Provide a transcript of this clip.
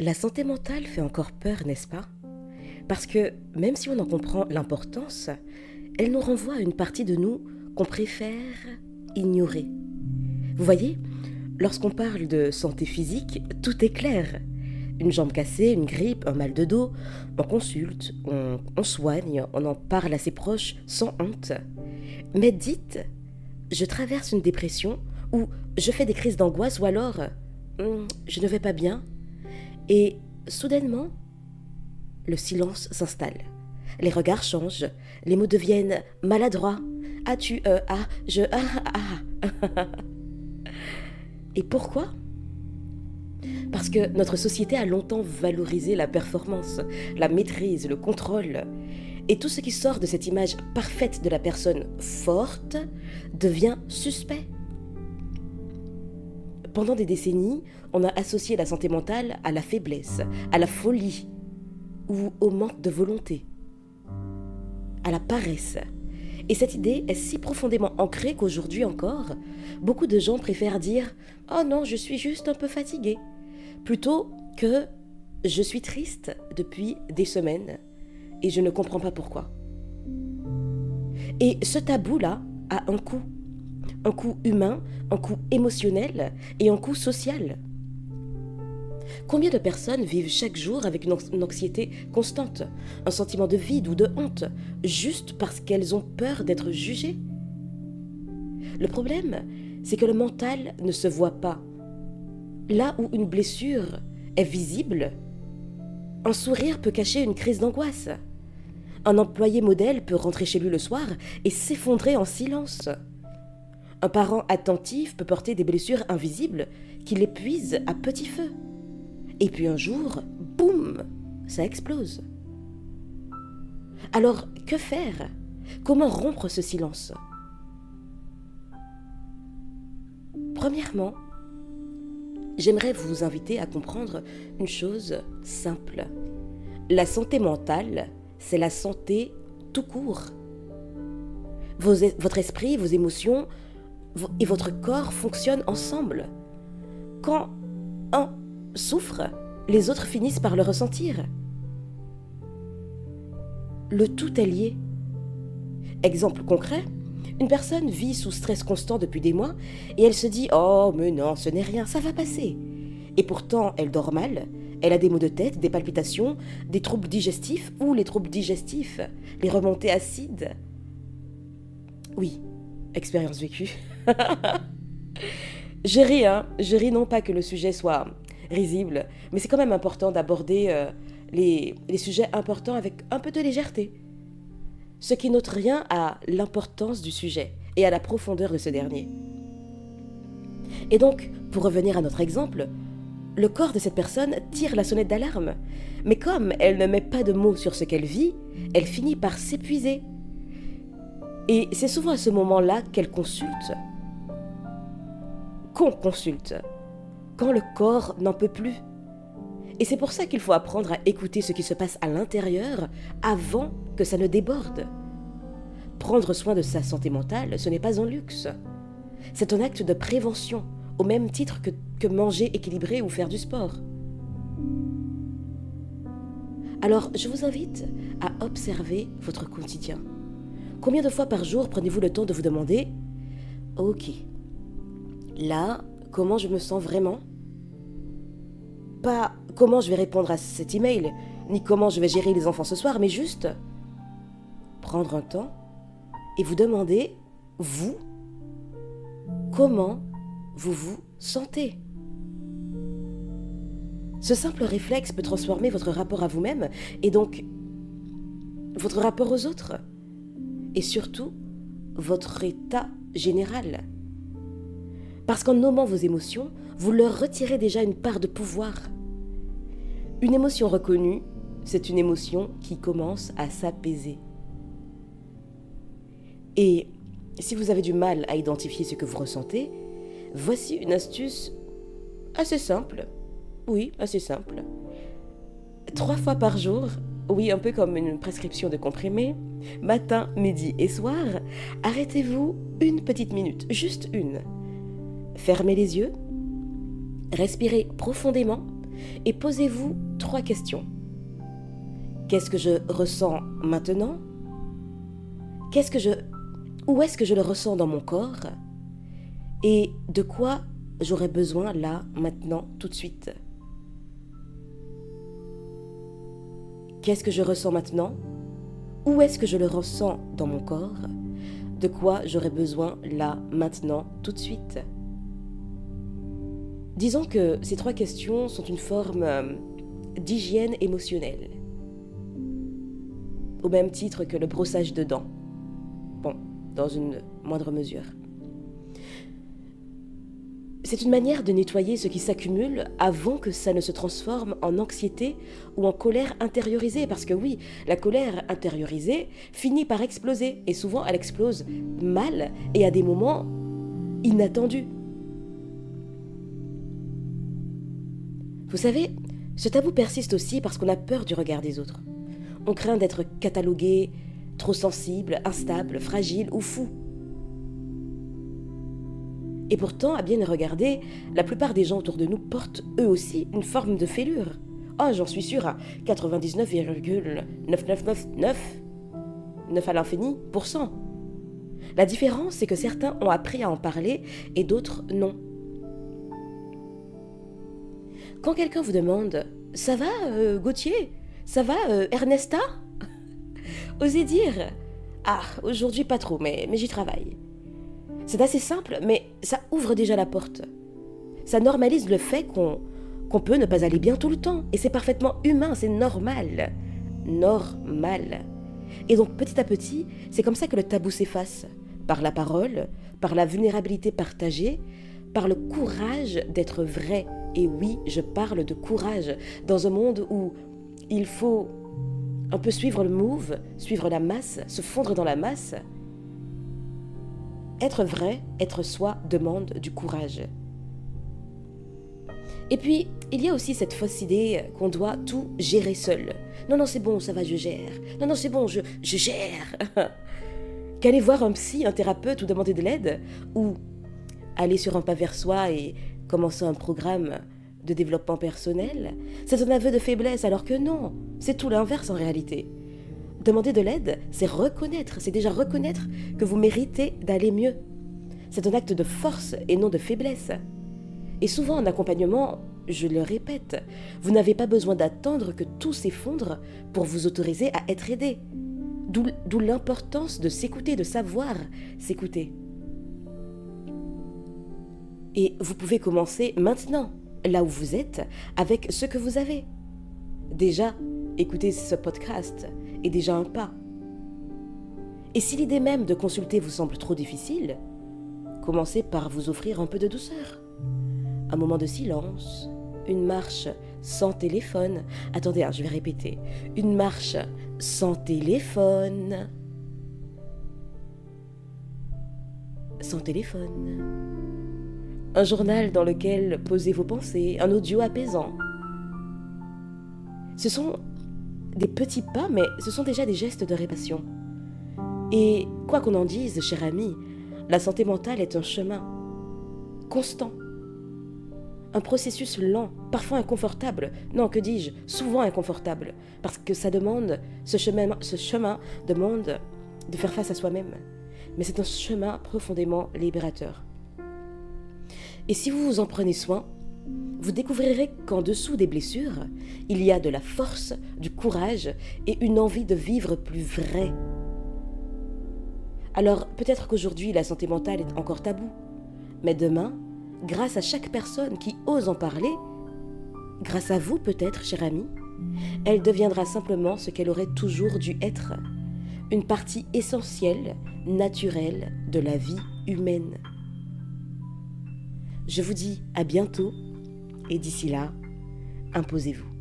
La santé mentale fait encore peur, n'est-ce pas? Parce que même si on en comprend l'importance, elle nous renvoie à une partie de nous qu'on préfère ignorer. Vous voyez, lorsqu'on parle de santé physique, tout est clair. Une jambe cassée, une grippe, un mal de dos, on consulte, on soigne, on en parle à ses proches sans honte. Mais dites, je traverse une dépression, ou je fais des crises d'angoisse, ou alors je ne vais pas bien. Et soudainement, le silence s'installe. Les regards changent, les mots deviennent maladroits. Ah, Et pourquoi? Parce que notre société a longtemps valorisé la performance, la maîtrise, le contrôle. Et tout ce qui sort de cette image parfaite de la personne forte devient suspect. Pendant des décennies, on a associé la santé mentale à la faiblesse, à la folie ou au manque de volonté, à la paresse. Et cette idée est si profondément ancrée qu'aujourd'hui encore, beaucoup de gens préfèrent dire « Oh non, je suis juste un peu fatigué » plutôt que « Je suis triste depuis des semaines et je ne comprends pas pourquoi ». Et ce tabou-là a un coût humain, un coût émotionnel et un coût social. Combien de personnes vivent chaque jour avec une anxiété constante, un sentiment de vide ou de honte, juste parce qu'elles ont peur d'être jugées? Le problème, c'est que le mental ne se voit pas. Là où une blessure est visible, un sourire peut cacher une crise d'angoisse. Un employé modèle peut rentrer chez lui le soir et s'effondrer en silence. Un parent attentif peut porter des blessures invisibles qui l'épuisent à petit feu. Et puis un jour, boum, ça explose. Alors, que faire? Comment rompre ce silence? Premièrement, j'aimerais vous inviter à comprendre une chose simple. La santé mentale, c'est la santé tout court. Votre esprit, vos émotions et votre corps fonctionnent ensemble. Quand un souffre, les autres finissent par le ressentir. Le tout est lié. Exemple concret, une personne vit sous stress constant depuis des mois et elle se dit « Oh, mais non, ce n'est rien, ça va passer ». Et pourtant, elle dort mal, elle a des maux de tête, des palpitations, des troubles digestifs ou les troubles digestifs, les remontées acides. Oui, expérience vécue. Je ris non pas que le sujet soit risible, mais c'est quand même important d'aborder les sujets importants avec un peu de légèreté. Ce qui n'ôte rien à l'importance du sujet et à la profondeur de ce dernier. Et donc, pour revenir à notre exemple, le corps de cette personne tire la sonnette d'alarme. Mais comme elle ne met pas de mots sur ce qu'elle vit, elle finit par s'épuiser. Et c'est souvent à ce moment-là qu'elle consulte. Qu'on consulte. Quand le corps n'en peut plus. Et c'est pour ça qu'il faut apprendre à écouter ce qui se passe à l'intérieur avant que ça ne déborde. Prendre soin de sa santé mentale, ce n'est pas un luxe. C'est un acte de prévention, au même titre que manger équilibré ou faire du sport. Alors, je vous invite à observer votre quotidien. Combien de fois par jour prenez-vous le temps de vous demander « Ok, là, comment je me sens vraiment ?» Pas comment je vais répondre à cet email, ni comment je vais gérer les enfants ce soir, mais juste prendre un temps et vous demander, vous, comment vous vous sentez. Ce simple réflexe peut transformer votre rapport à vous-même et donc votre rapport aux autres et surtout votre état général. Parce qu'en nommant vos émotions, vous leur retirez déjà une part de pouvoir. Une émotion reconnue, c'est une émotion qui commence à s'apaiser. Et si vous avez du mal à identifier ce que vous ressentez, voici une astuce assez simple. Oui, assez simple. 3 fois par jour, oui, un peu comme une prescription de comprimés, matin, midi et soir, arrêtez-vous une petite minute, juste une. Fermez les yeux, respirez profondément et posez-vous 3 questions. Qu'est-ce que je ressens maintenant ? Où est-ce que je le ressens dans mon corps ? Et de quoi j'aurais besoin là, maintenant, tout de suite ? Qu'est-ce que je ressens maintenant ? Où est-ce que je le ressens dans mon corps ? De quoi j'aurais besoin là, maintenant, tout de suite ? Disons que ces 3 questions sont une forme d'hygiène émotionnelle, au même titre que le brossage de dents. Bon, dans une moindre mesure. C'est une manière de nettoyer ce qui s'accumule avant que ça ne se transforme en anxiété ou en colère intériorisée. Parce que oui, la colère intériorisée finit par exploser. Et souvent, elle explose mal et à des moments inattendus. Vous savez, ce tabou persiste aussi parce qu'on a peur du regard des autres. On craint d'être catalogué, trop sensible, instable, fragile ou fou. Et pourtant, à bien les regarder, la plupart des gens autour de nous portent eux aussi une forme de fêlure. Oh, j'en suis sûre à 99,9999 9 à l'infini %. La différence, c'est que certains ont appris à en parler et d'autres non. Quand quelqu'un vous demande « Ça va, Gauthier ? Ça va, Ernesta ?» Osez dire « Ah, aujourd'hui pas trop, mais j'y travaille. » C'est assez simple, mais ça ouvre déjà la porte. Ça normalise le fait qu'on peut ne pas aller bien tout le temps. Et c'est parfaitement humain, c'est normal. Normal. Et donc petit à petit, c'est comme ça que le tabou s'efface. Par la parole, par la vulnérabilité partagée, par le courage d'être vrai. Et oui, je parle de courage. Dans un monde où il faut un peu suivre le move, suivre la masse, se fondre dans la masse. Être vrai, être soi demande du courage. Et puis, il y a aussi cette fausse idée qu'on doit tout gérer seul. Non, c'est bon, ça va, je gère. Non, c'est bon, je gère. Qu'aller voir un psy, un thérapeute ou demander de l'aide, ou aller sur un pas vers soi et commencer un programme de développement personnel, c'est un aveu de faiblesse, alors que non, c'est tout l'inverse en réalité. Demander de l'aide, c'est déjà reconnaître que vous méritez d'aller mieux. C'est un acte de force et non de faiblesse. Et souvent en accompagnement, je le répète, vous n'avez pas besoin d'attendre que tout s'effondre pour vous autoriser à être aidé. D'où l'importance de s'écouter, de savoir s'écouter. Et vous pouvez commencer maintenant, là où vous êtes, avec ce que vous avez. Déjà, écouter ce podcast est déjà un pas. Et si l'idée même de consulter vous semble trop difficile, commencez par vous offrir un peu de douceur. Un moment de silence, une marche sans téléphone. Attendez, je vais répéter. Une marche sans téléphone. Sans téléphone. Un journal dans lequel posez vos pensées, un audio apaisant. Ce sont des petits pas, mais ce sont déjà des gestes de réparation. Et quoi qu'on en dise, cher ami, la santé mentale est un chemin constant. Un processus lent, parfois inconfortable. Non, que dis-je, souvent inconfortable. Parce que ce chemin demande de faire face à soi-même. Mais c'est un chemin profondément libérateur. Et si vous vous en prenez soin, vous découvrirez qu'en dessous des blessures, il y a de la force, du courage et une envie de vivre plus vrai. Alors, peut-être qu'aujourd'hui, la santé mentale est encore tabou. Mais demain, grâce à chaque personne qui ose en parler, grâce à vous peut-être, cher ami, elle deviendra simplement ce qu'elle aurait toujours dû être. Une partie essentielle, naturelle de la vie humaine. Je vous dis à bientôt et d'ici là, imposez-vous.